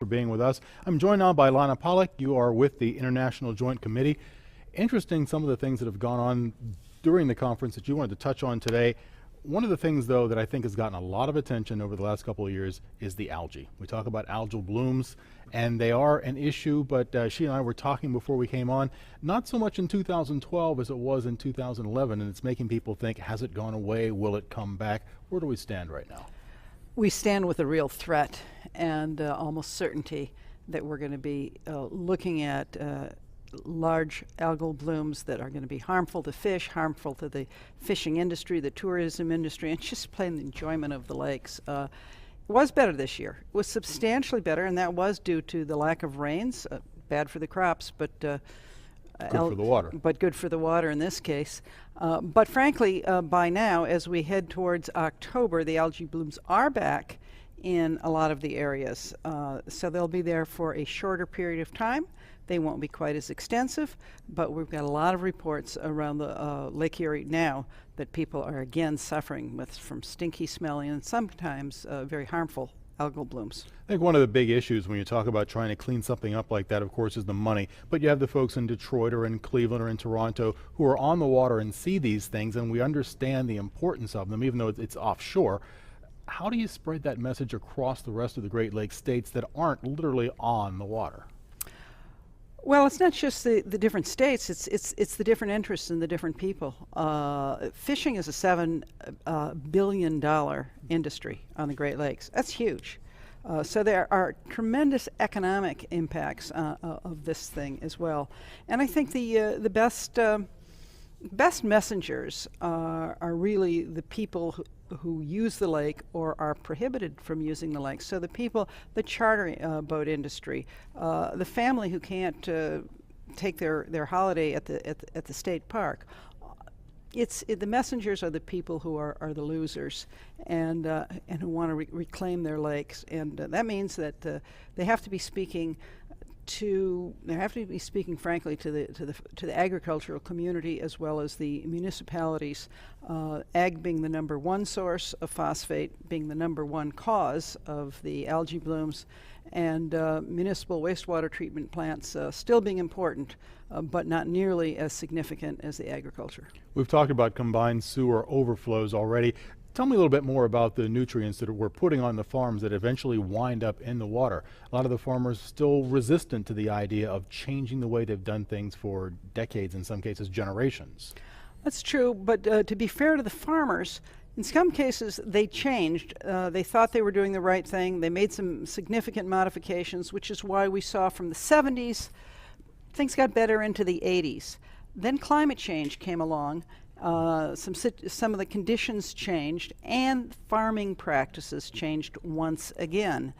for being with us. I'm joined now by Lana Pollack. You are with the International Joint Committee. Interesting, some of the things that have gone on during the conference that you wanted to touch on today. One of the things, though, that I think has gotten a lot of attention over the last couple of years is the algae. We talk about algal blooms, and they are an issue, but she and I were talking before we came on, not so much in 2012 as it was in 2011, and it's making people think, has it gone away? Will it come back? Where do we stand right now? We stand with a real threat and almost certainty that we're going to be looking at large algal blooms that are going to be harmful to fish, harmful to the fishing industry, the tourism industry, and just plain the enjoyment of the lakes. It was better this year. It was substantially better, and that was due to the lack of rains. Bad for the crops, but good for the water. But good for the water in this case. But frankly, by now, as we head towards October, the algae blooms are back in a lot of the areas. So they'll be there for a shorter period of time. They won't be quite as extensive, but we've got a lot of reports around the Lake Erie now that people are again suffering from stinky, smelly, and sometimes very harmful algal blooms. I think one of the big issues when you talk about trying to clean something up like that, of course, is the money. But you have the folks in Detroit or in Cleveland or in Toronto who are on the water and see these things, and we understand the importance of them, even though it's offshore. How do you spread that message across the rest of the Great Lakes states that aren't literally on the water? Well, it's not just the different states, it's the different interests and the different people. Fishing is a $7 billion industry on the Great Lakes. That's huge. So there are tremendous economic impacts of this thing as well. And I think the best messengers are really the people who use the lake or are prohibited from using the lake. So the people, the charter boat industry, the family who can't take their holiday at the state park. The messengers are the people who are the losers and who want to reclaim their lakes, and that means that they have to be speaking frankly to the agricultural community as well as the municipalities. Ag being the number one source of phosphate, being the number one cause of the algae blooms, and municipal wastewater treatment plants still being important, but not nearly as significant as the agriculture. We've talked about combined sewer overflows already. Tell me a little bit more about the nutrients that we're putting on the farms that eventually wind up in the water. A lot of the farmers still resistant to the idea of changing the way they've done things for decades, in some cases generations. That's true, but to be fair to the farmers, in some cases they changed. They thought they were doing the right thing. They made some significant modifications, which is why we saw from the 70s, things got better into the 80s. Then climate change came along. Some of the conditions changed, and farming practices changed once again.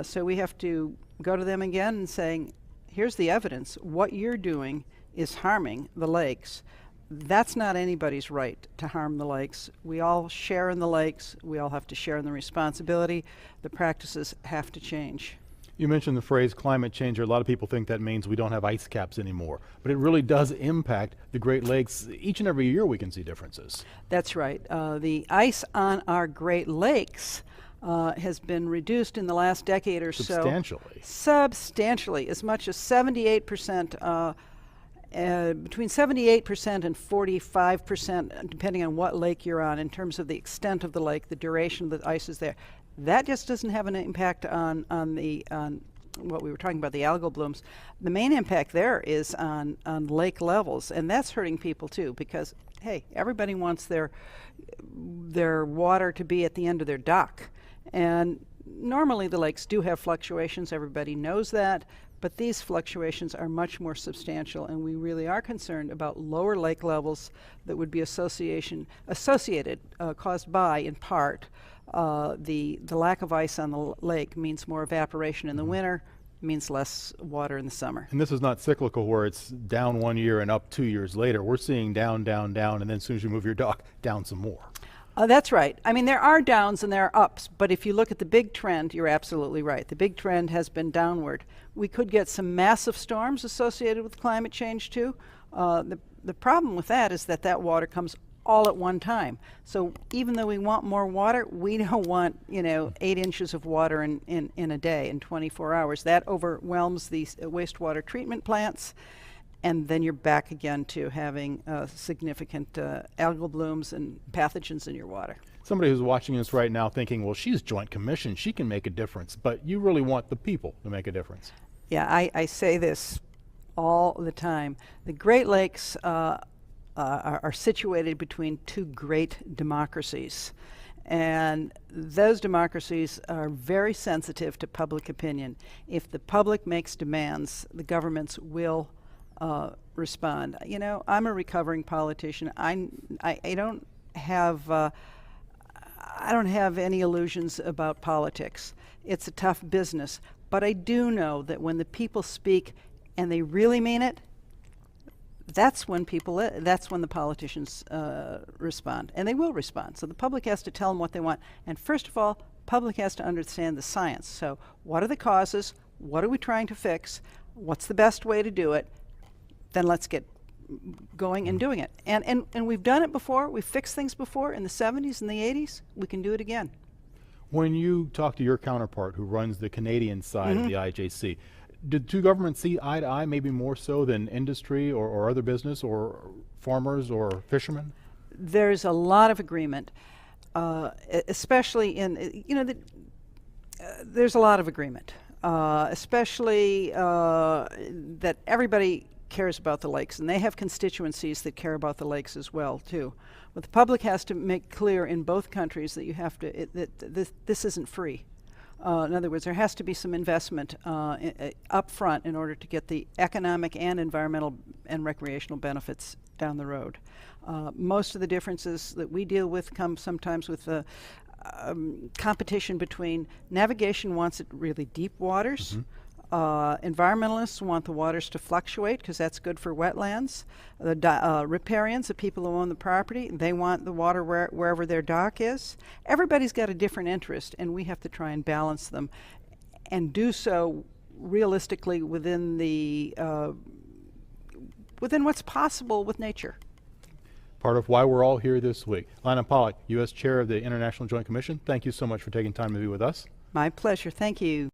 So we have to go to them again and saying, here's the evidence. What you're doing is harming the lakes. That's not anybody's right to harm the lakes. We all share in the lakes. We all have to share in the responsibility. The practices have to change. You mentioned the phrase climate change. A lot of people think that means we don't have ice caps anymore, but it really does impact the Great Lakes. Each and every year we can see differences. That's right. The ice on our Great Lakes has been reduced in the last decade or Substantially. Substantially, as much as 78%, between 78% and 45%, depending on what lake you're on, in terms of the extent of the lake, the duration of the ice is there. That just doesn't have an impact on what we were talking about, the algal blooms. The main impact there is on lake levels, and that's hurting people too, because hey, everybody wants their water to be at the end of their dock. And normally the lakes do have fluctuations, everybody knows that, but these fluctuations are much more substantial, and we really are concerned about lower lake levels that would be associated, caused by, in part, the lack of ice on the lake means more evaporation in the winter, means less water in the summer. And this is not cyclical where it's down 1 year and up 2 years later. We're seeing down, down, down, and then as soon as you move your dock, down some more. That's right. I mean, there are downs and there are ups, but if you look at the big trend, you're absolutely right. The big trend has been downward. We could get some massive storms associated with climate change too. The problem with that is that water comes all at one time. So even though we want more water, we don't want, 8 inches of water in a day, in 24 hours. That overwhelms these wastewater treatment plants, and then you're back again to having significant algal blooms and pathogens in your water. Somebody who's watching this right now thinking, well, she's Joint Commission, she can make a difference, but you really want the people to make a difference. Yeah, I say this all the time. The Great Lakes are situated between two great democracies. And those democracies are very sensitive to public opinion. If the public makes demands, the governments will respond. I'm a recovering politician. I don't have any illusions about politics. It's a tough business. But I do know that when the people speak and they really mean it, that's when the politicians respond, and they will respond. So the public has to tell them what they want. And first of all, public has to understand the science. So what are the causes? What are we trying to fix? What's the best way to do it? Then let's get going and doing it. And we've done it before. We've fixed things before in the 70s and the 80s. We can do it again. When you talk to your counterpart who runs the Canadian side of the IJC, did two governments see eye to eye, maybe more so than industry or other business or farmers or fishermen? There's a lot of agreement, especially in, there's a lot of agreement, especially that everybody cares about the lakes, and they have constituencies that care about the lakes as well, too. But the public has to make clear in both countries that you have to, that this isn't free. In other words, there has to be some investment up front in order to get the economic and environmental and recreational benefits down the road. Most of the differences that we deal with come sometimes with the competition between navigation wants it really deep waters. Environmentalists want the waters to fluctuate because that's good for wetlands. The riparians, the people who own the property, they want the water wherever their dock is. Everybody's got a different interest, and we have to try and balance them and do so realistically within what's possible with nature. Part of why we're all here this week. Lana Pollack, U.S. Chair of the International Joint Commission, thank you so much for taking time to be with us. My pleasure. Thank you.